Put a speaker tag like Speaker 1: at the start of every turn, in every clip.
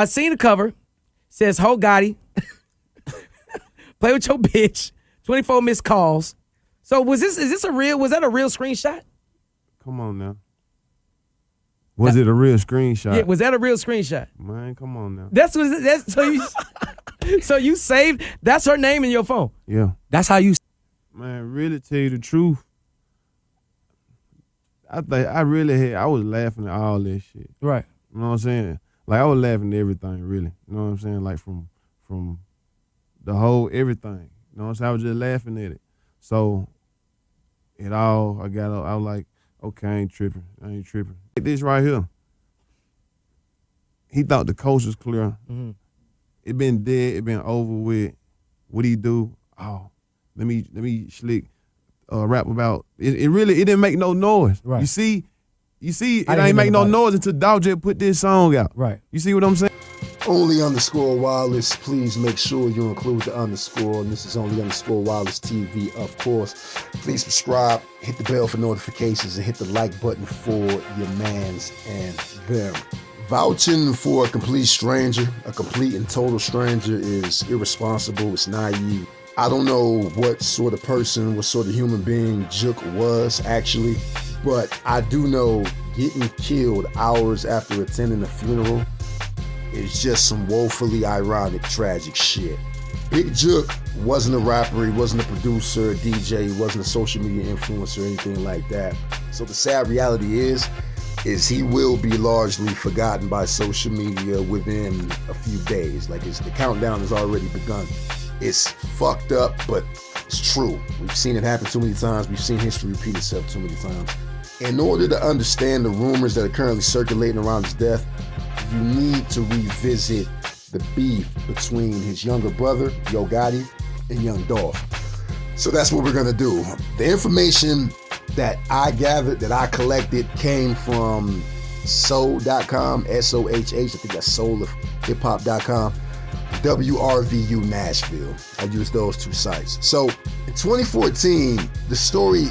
Speaker 1: I seen the cover. Says Yo Gotti. Play with your bitch. 24 missed calls. So was that a real screenshot?
Speaker 2: Come on now. Was it a real screenshot?
Speaker 1: Yeah, was that a real screenshot?
Speaker 2: Man, come on now.
Speaker 1: So you saved, that's her name in your phone?
Speaker 2: Yeah.
Speaker 1: That's how you.
Speaker 2: Man, really tell you the truth, I was laughing at all this shit.
Speaker 1: Right.
Speaker 2: You know what I'm saying? Like I was laughing at everything, really. You know what I'm saying? Like from the whole everything. You know what I'm saying? I was just laughing at it. So I was like, okay, I ain't tripping. This right here. He thought the coast was clear.
Speaker 1: Mm-hmm.
Speaker 2: It been dead, it been over with. What he do? Oh, let me slick rap about it. It didn't make no noise.
Speaker 1: Right.
Speaker 2: You see, it ain't make no noise until Dawg put this song out.
Speaker 1: Right.
Speaker 2: You see what I'm saying?
Speaker 3: Only_wireless. Please make sure you include the underscore. And this is only_wireless TV, of course. Please subscribe, hit the bell for notifications, and hit the like button for your mans and them. Vouching for a complete stranger, a complete and total stranger, is irresponsible. It's naive. I don't know what sort of person, what sort of human being Jook was actually, but I do know getting killed hours after attending a funeral is just some woefully ironic, tragic shit. Big Juk wasn't a rapper, he wasn't a producer, a DJ, he wasn't a social media influencer or anything like that. So the sad reality is he will be largely forgotten by social media within a few days. Like the countdown has already begun. It's fucked up, but it's true. We've seen it happen too many times. We've seen history repeat itself too many times. In order to understand the rumors that are currently circulating around his death, you need to revisit the beef between his younger brother, Yo Gotti, and Young Dolph. So that's what we're gonna do. The information that I gathered, that I collected, came from soul.com, SOHH, I think that's soulofhiphop.com, WRVU Nashville. I use those two sites. So in 2014, the story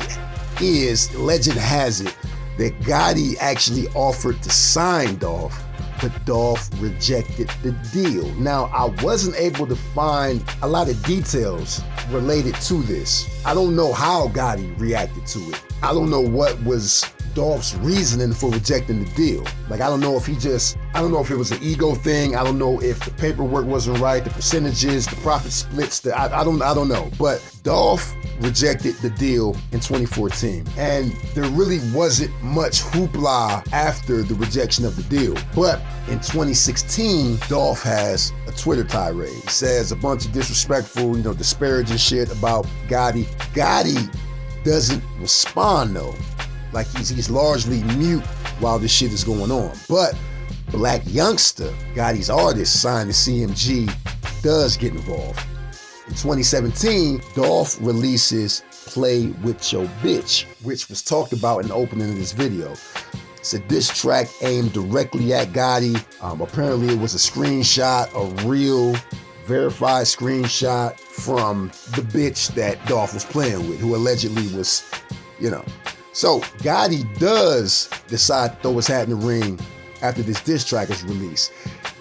Speaker 3: is, legend has it, that Gotti actually offered to sign Dolph, but Dolph rejected the deal. Now, I wasn't able to find a lot of details related to this. I don't know how Gotti reacted to it. I don't know what was Dolph's reasoning for rejecting the deal. Like, I don't know if it was an ego thing. I don't know if the paperwork wasn't right, the percentages, the profit splits, I don't know. But Dolph rejected the deal in 2014. And there really wasn't much hoopla after the rejection of the deal. But in 2016, Dolph has a Twitter tirade. He says a bunch of disrespectful, disparaging shit about Gotti. Gotti doesn't respond though. Like he's largely mute while this shit is going on. But Black Youngster, Gotti's artist signed to CMG, does get involved. In 2017, Dolph releases Play With Your Bitch, which was talked about in the opening of this video. It's a diss track aimed directly at Gotti. Apparently it was a screenshot, a real verified screenshot from the bitch that Dolph was playing with, who allegedly was, So Gotti does decide to throw his hat in the ring after this diss track is released.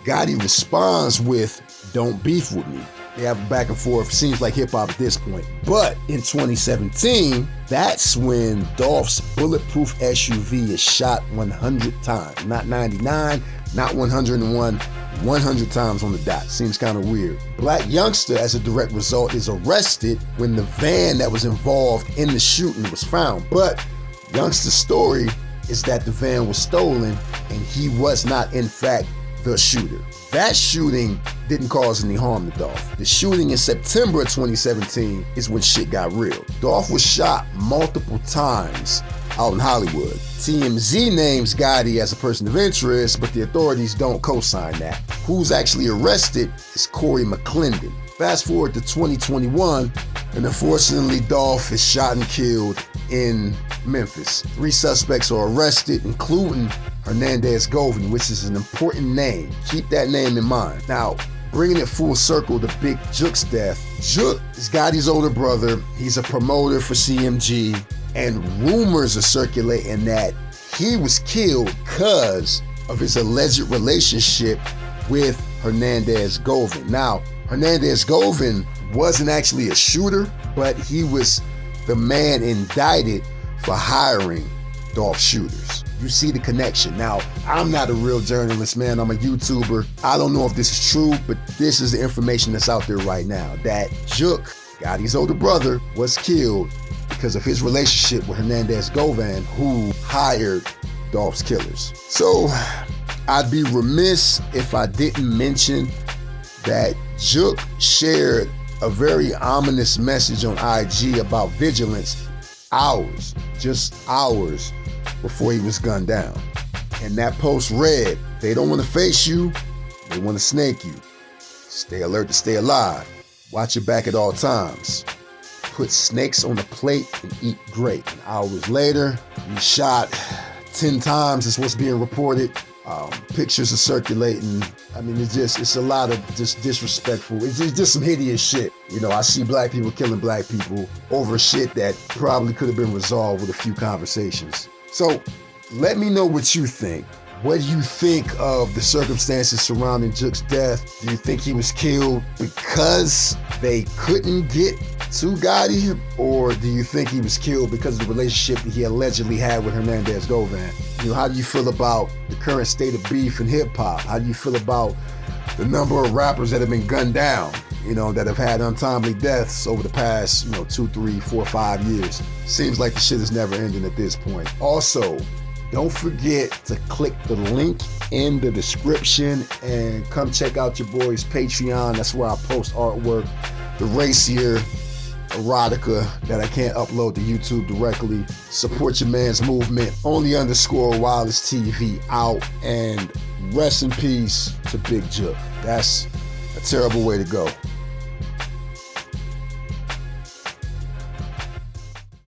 Speaker 3: Gotti responds with, "Don't beef with me." They have a back and forth, seems like hip hop at this point. But in 2017, that's when Dolph's bulletproof SUV is shot 100 times. Not 99, not 101, 100 times on the dot. Seems kind of weird. Black Youngster, as a direct result, is arrested when the van that was involved in the shooting was found. But Youngster's story is that the van was stolen and he was not, in fact, the shooter. That shooting didn't cause any harm to Dolph. The shooting in September of 2017 is when shit got real. Dolph was shot multiple times out in Hollywood. TMZ names Gotti as a person of interest, but the authorities don't co-sign that. Who's actually arrested is Corey McClendon. Fast forward to 2021, and unfortunately Dolph is shot and killed in Memphis. 3 suspects are arrested, including Hernandez Govan, which is an important name. Keep that name in mind. Now, bringing it full circle to Big Juk's death. Jook is Gotti's older brother. He's a promoter for CMG, and rumors are circulating that he was killed because of his alleged relationship with Hernandez Govan. Now, Hernandez Govan wasn't actually a shooter, but he was the man indicted for hiring Dolph shooters. You see the connection. Now, I'm not a real journalist, man. I'm a YouTuber. I don't know if this is true, but this is the information that's out there right now, that Jook, Gotti's older brother, was killed because of his relationship with Hernandez Govan, who hired Dolph's killers. So, I'd be remiss if I didn't mention that Jook shared a very ominous message on IG about vigilance just hours before he was gunned down. And that post read, "They don't want to face you, they want to snake you. Stay alert to stay alive. Watch your back at all times. Put snakes on a plate and eat great." And hours later, he shot 10 times is what's being reported. Pictures are circulating. I mean, it's a lot of just disrespectful. It's just some hideous shit. You know, I see black people killing black people over shit that probably could have been resolved with a few conversations. So let me know what you think. What do you think of the circumstances surrounding Jook's death? Do you think he was killed because they couldn't get to Gotti? Or do you think he was killed because of the relationship that he allegedly had with Hernandez Govan? You know, how do you feel about the current state of beef in hip hop? How do you feel about the number of rappers that have been gunned down, you know, that have had untimely deaths over the past, 2, 3, 4, 5 years? Seems like the shit is never ending at this point. Also, don't forget to click the link in the description and come check out your boy's Patreon. That's where I post artwork, the racier erotica that I can't upload to YouTube directly. Support your man's movement. Only_Wireless TV out. And rest in peace to Big Juk. That's a terrible way to go.